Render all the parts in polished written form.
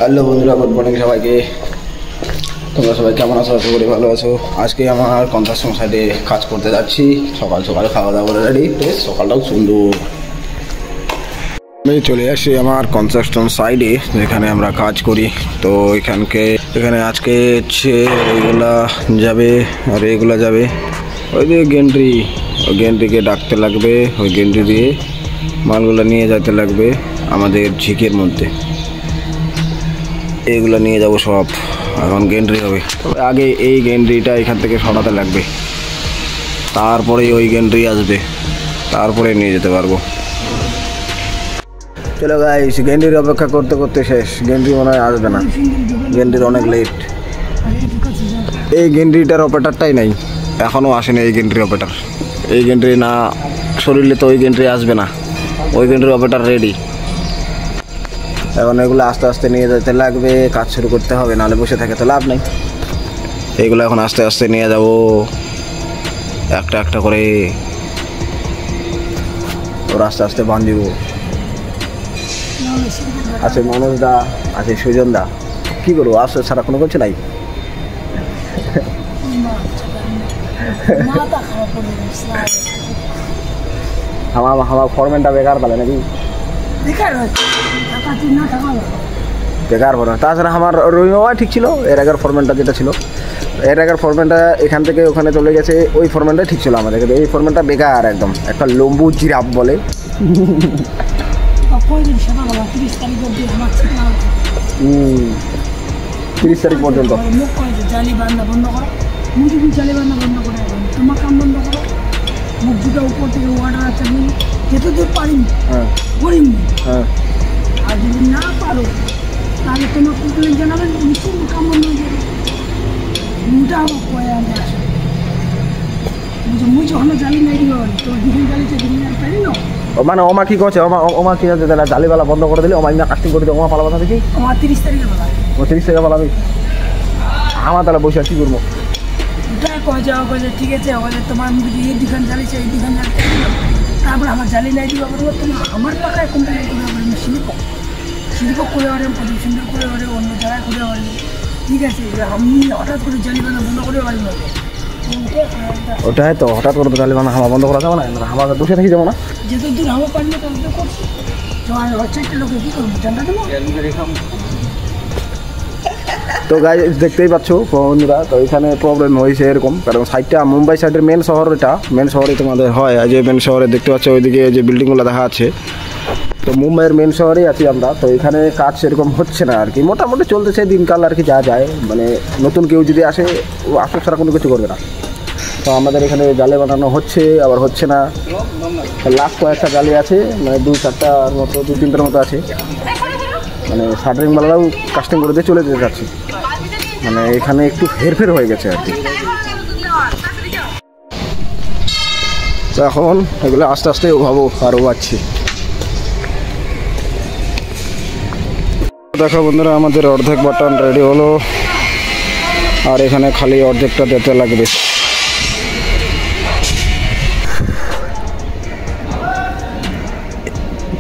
Hello বন্ধুরা, good morning সবাইকে। তোমরা সবাই কেমন আছো? আশা করি ভালো আছো। আজকে আমার কনস্ট্রাকশন সাইডে কাজ করতে যাচ্ছি। সকাল সকাল খাওয়া দাওয়া করে রেডি, বেশ সকালটাও সুন্দর। আমি চলে আসি আমার কনস্ট্রাকশন সাইডে যেখানে আমরা কাজ করি। তো এখানে আজকে হচ্ছে এইগুলা যাবে আর এইগুলা যাবে। ওই যে গেন্ট্রি, ওই গেন্ট্রিকে ডাকতে লাগবে, ওই গেন্ট্রি দিয়ে মালগুলো নিয়ে যেতে লাগবে আমাদের ঝিকের মধ্যে। এইগুলো নিয়ে যাব সব, এখন গেন্ট্রি হবে। তবে আগে এই গেন্ট্রিটা এখান থেকে সরাতে লাগবে, তারপরে ওই গেন্ট্রি আসবে, তারপরে নিয়ে যেতে পারবো। চলো গাইস, গেন্ট্রির অপেক্ষা করতে করতে শেষ। গেন্ট্রি মনে হয় আসবে না, গেন্ট্রির অনেক লেট। এই গেন্ট্রিটার অপারেটারটাই নাই, এখনও আসেনি এই গেন্ট্রির অপারেটার। এই গেন্ট্রি না সরিলে তো ওই গেন্ট্রি আসবে না। ওই গেন্ট্রির অপারেটার রেডি। এখন এগুলো আস্তে আস্তে নিয়ে যেতে লাগবে, কাজ শুরু করতে হবে, নাহলে বসে থাকে তো লাভ নেই। এইগুলো এখন আস্তে আস্তে নিয়ে যাব, একটা একটা করে ওর আস্তে আস্তে বাঁধিব। আছে মনোজ দা, আছে সুজন দা। কী করবো, আসতে ছাড়া কোনো কিছু নাই। আমার ফরম্যানটা বেকার পালে নাকি? বেকার ফরম্যান। তাছাড়া আমার রবিমা ঠিক ছিল, এর আগের ফরম্যানটা যেটা ছিল, এর আগের ফরম্যানটা এখান থেকে ওখানে চলে গেছে। ওই ফরম্যানটাই ঠিক ছিল আমাদের, এই ফরম্যানটা বেকার একদম, একটা লম্বু জিরাফ বলে। 30 তারিখ পর্যন্ত মুখ দুটো উপর থেকে অর্ডার আছে, আমি যতদূর পারি করিনি। আর যদি না পারো তাহলে তোমার কমপ্লেন জানাবেন, নিশ্চয়ই কাম বন্ধ হয়ে যাবে। মুটা আমার কয়ে আনতে আসে বুঝো, মুই যখন জালি নাই দিব তোমার দিদিন জালিতে দিদিন আর পারি না। মানে ওমা কি করছে, ওমা কি আছে, তাহলে জালিওয়ালা বন্ধ করে দিলে ওমা কাস্টিং করে দিও। ওমা পালাবা দেখি, আমার 30 তারিখে বলা, ও 30 তারিখে পালাবি। আমার তাহলে বসে কী করবো? কয়ে যাওয়া কয়ে ঠিক আছে, ওখানে তোমার মুরগি এই দোকান জ্বালিয়েছে, এই দোকান জ্বালিয়েছে, তারপর আমার জালি নাই দিব। আবার তোমার আমার টাকায় কমপ্লেন করে আবার আমি শিল্প করে পারে, সুন্দর করে পারে, অন্য জায়গায় করে পারি। ঠিক আছে, আমি হঠাৎ করে জালি বানা বন্ধ করে পারি না। ওটাই তো, হঠাৎ করে তো জালি বানা হাওয়া বন্ধ করা যাবে না, আমাদের বসে থাকি যাবো না। যেত দূর হাওয়া পারি না তাহলে তো করছি। হচ্ছে একটা লোকে কী করবো, জানটা দেবো। তো গাইস দেখতেই পাচ্ছ বন্ধুরা, তো এখানে প্রবলেম হয়েছে এরকম, কারণ সাইডটা মুম্বাই সাইডের মেন শহর, এটা মেন শহরে তোমাদের হয়। যে মেন শহরে দেখতে পাচ্ছ ওইদিকে যে বিল্ডিংগুলো দেখা আছে, তো মুম্বাইয়ের মেন শহরেই আছি আমরা। তো এখানে কাজ সেরকম হচ্ছে না আর কি, মোটামুটি চলতেছে দিনকাল আর কি, যা যায়। মানে নতুন কেউ যদি আসে, ও আসলে ছাড়া কোনো কিছু করবে না। তো আমাদের এখানে জালে বানানো হচ্ছে, আবার হচ্ছে না। লাস্ট কয়েকটা জালি আছে, মানে 2-4টার মতো, 2-3টার মতো আছে। মানে শাটারিংওয়ালারাও কাস্টিং করে দিয়ে চলে যেতে যাচ্ছে, মানে এখানে একটু হেরফের হয়ে গেছে আর কি। তো এখন এগুলো আস্তে আস্তে ভাবো আরও পাচ্ছি। দেখো বন্ধুরা, আমাদের অর্ধেক বাটন রেডি হলো, আর এখানে খালি অর্ধেকটা দিতে লাগবে।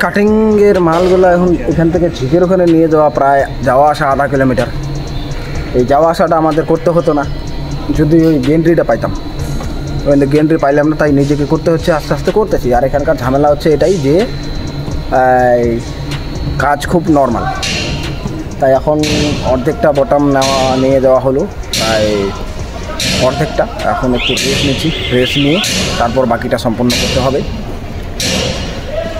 কাটিংয়ের মালগুলো এখন এখান থেকে ঝিকের ওখানে নিয়ে যাওয়া, প্রায় যাওয়া আসা 1/2 কিলোমিটার। এই যাওয়া আসাটা আমাদের করতে হতো না যদি ওই গেন্ট্রিটা পাইতাম। ওই গেন্ট্রি পাইলাম না, তাই নিজেকে করতে হচ্ছে, আস্তে আস্তে করতেছি। আর এখানকার ঝামেলা হচ্ছে এটাই যে কাজ খুব নর্মাল, তাই এখন অর্ধেকটা বটম নিয়ে যাওয়া হলো, তাই অর্ধেকটা এখন একটু রেস্ট নিচ্ছি। রেস্ট নিয়ে তারপর বাকিটা সম্পন্ন করতে হবে।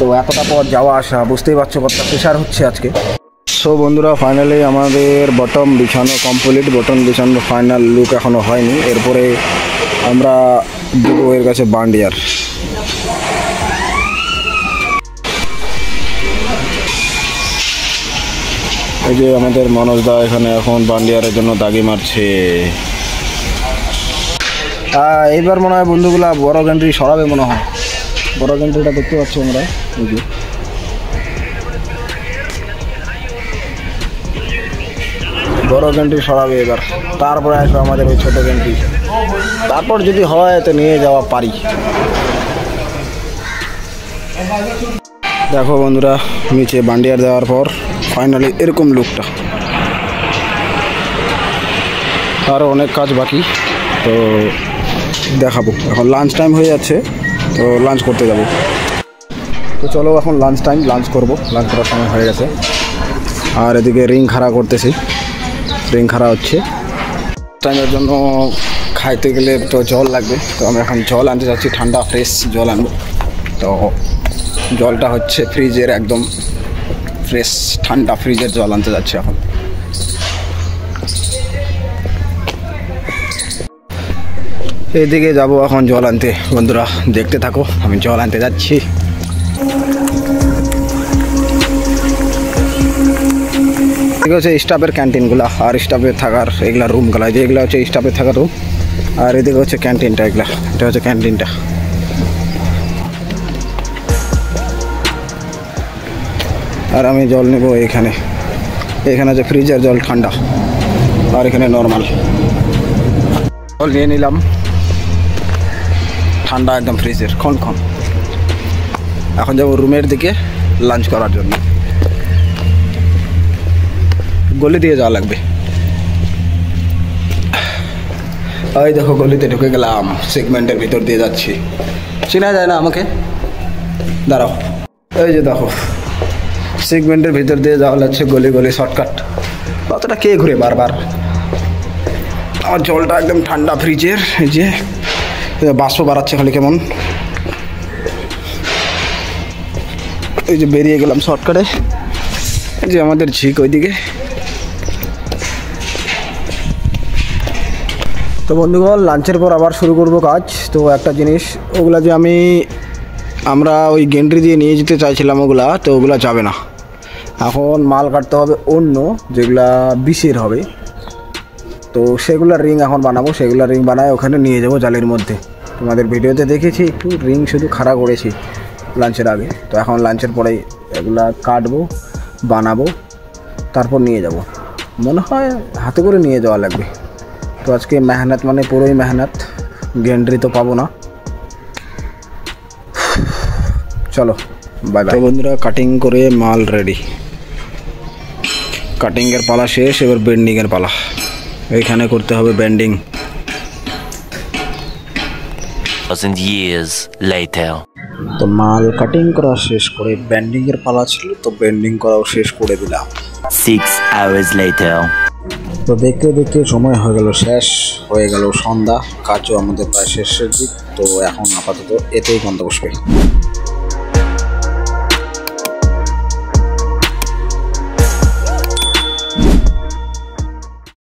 তো এতটা পর যাওয়া আসা, বুঝতেই পারছো কতটা প্রেশার হচ্ছে আজকে। সো বন্ধুরা, ফাইনালি আমাদের বটম বিছানো কমপ্লিট। বটম বিছানোর ফাইনাল লুক এখনও হয়নি। এরপরে আমরা দেবো এর কাছে বান্ডিয়ার। এই যে আমাদের মনোজ দা এখানে এখন বান্ডিয়ারের জন্য দাগি মারছে। এইবার মনে হয় বন্ধুগুলা বড় গেন্ট্রি সরাবে, মনে হয় বড় গেন্ট্রিটা দেখতে পাচ্ছি আমরা। এই যে বড় গেন্ট্রি সরাবে এবার, তারপরে আসবে আমাদের ওই ছোটো গেন্ট্রি। তারপর যদি হয় তো নিয়ে যাওয়া পারি। দেখো বন্ধুরা, নিচে বান্ডিয়ার দেওয়ার পর ফাইনালি এরকম লুকটা। আরও অনেক কাজ বাকি, তো দেখাবো। এখন লাঞ্চ টাইম হয়ে যাচ্ছে, তো লাঞ্চ করতে যাব। তো চলো এখন লাঞ্চ টাইম, লাঞ্চ করব, লাঞ্চ করার সময় হয়ে গেছে। আর এদিকে রিং খাড়া করতেছি, রিং খাড়া হচ্ছে। টাইমের জন্য খাইতে গেলে তো জল লাগবে, তো আমি এখন জল আনতে যাচ্ছি, ঠান্ডা ফ্রেশ জল আনবো। তো জলটা হচ্ছে ফ্রিজের, একদম ফ্রেশ ঠান্ডা ফ্রিজের জল আনতে যাচ্ছি এখন। এইদিকে যাব এখন জল আনতে। বন্ধুরা দেখতে থাকো, আমি জল আনতে যাচ্ছি। এগুলো হচ্ছে স্টাফের ক্যান্টিনগুলো, আর স্টাফের থাকার এগুলা রুমগুলো, যে এগুলো হচ্ছে স্টাফের থাকার রুম, আর এদিকে হচ্ছে ক্যান্টিনটা। এগুলা এটা হচ্ছে ক্যান্টিনটা। আর আমি জল নেব এখানে, এখানে হচ্ছে ফ্রিজের জল ঠান্ডা, আর এখানে নর্মাল জল নিয়ে নিলাম, ঠান্ডা একদম ফ্রিজের খন। এখন যাবো রুমের দিকে লাঞ্চ করার জন্য। গলি দিয়ে যাওয়া লাগবে। ওই দেখো গলিতে ঢুকে গেলাম, সেগমেন্টের ভিতর দিয়ে যাচ্ছি। চেনা যায় না আমাকে, দাঁড়াও। এই যে দেখো সেগমেন্টের ভিতর দিয়ে যাওয়া লাগছে, গলি গলি শর্টকাট। কতটা কে ঘুরে বারবার। আমার জলটা একদম ঠান্ডা ফ্রিজের, এই যে বাষ্প বাড়াচ্ছে খালি কেমন। এই যে বেরিয়ে গেলাম শর্টকাটে, এই যে আমাদের ঝিক ওইদিকে। তো বন্ধুগণ লাঞ্চের পর আবার শুরু করব কাজ। তো একটা জিনিস, ওগুলা যে আমরা ওই গেন্ট্রি দিয়ে নিয়ে যেতে চাইছিলাম, ওগুলা তো ওগুলা যাবে না। এখন মাল কাটতে হবে অন্য, যেগুলা বিষের হবে। তো সেগুলার রিং এখন বানাবো, সেগুলার রিং বানায় ওখানে নিয়ে যাবো জালের মধ্যে। তোমাদের ভিডিওতে দেখেছি একটু রিং শুধু খাড়া করেছি লাঞ্চের আগে। তো এখন লাঞ্চের পরেই এগুলা কাটবো, বানাবো, তারপর নিয়ে যাব। মনে হয় হাতে করে নিয়ে যাওয়া লাগবে। তো আজকে মেহনত মানে পুরোই মেহনত, গেন্ট্রি তো পাবো না। চলো বাই বাই। বন্ধুরা কাটিং করে মাল রেডি, কাটিংয়ের পালা শেষ, এবার বেন্ডিংয়ের পালা। এইখানে করতে হবে বেন্ডিং। 1000 years later. তো মাল কাটিং করা শেষ করে বেন্ডিংয়ের পালা ছিল, তো বেন্ডিং করাও শেষ করে দিলাম। 6 hours later. তো দেখতে দেখতে সময় হয়ে গেল, শেষ হয়ে গেল সন্ধ্যা, কাজও আমাদের প্রায় শেষের দিক। তো এখন আপাতত এতেই গন্তব্য বসবে।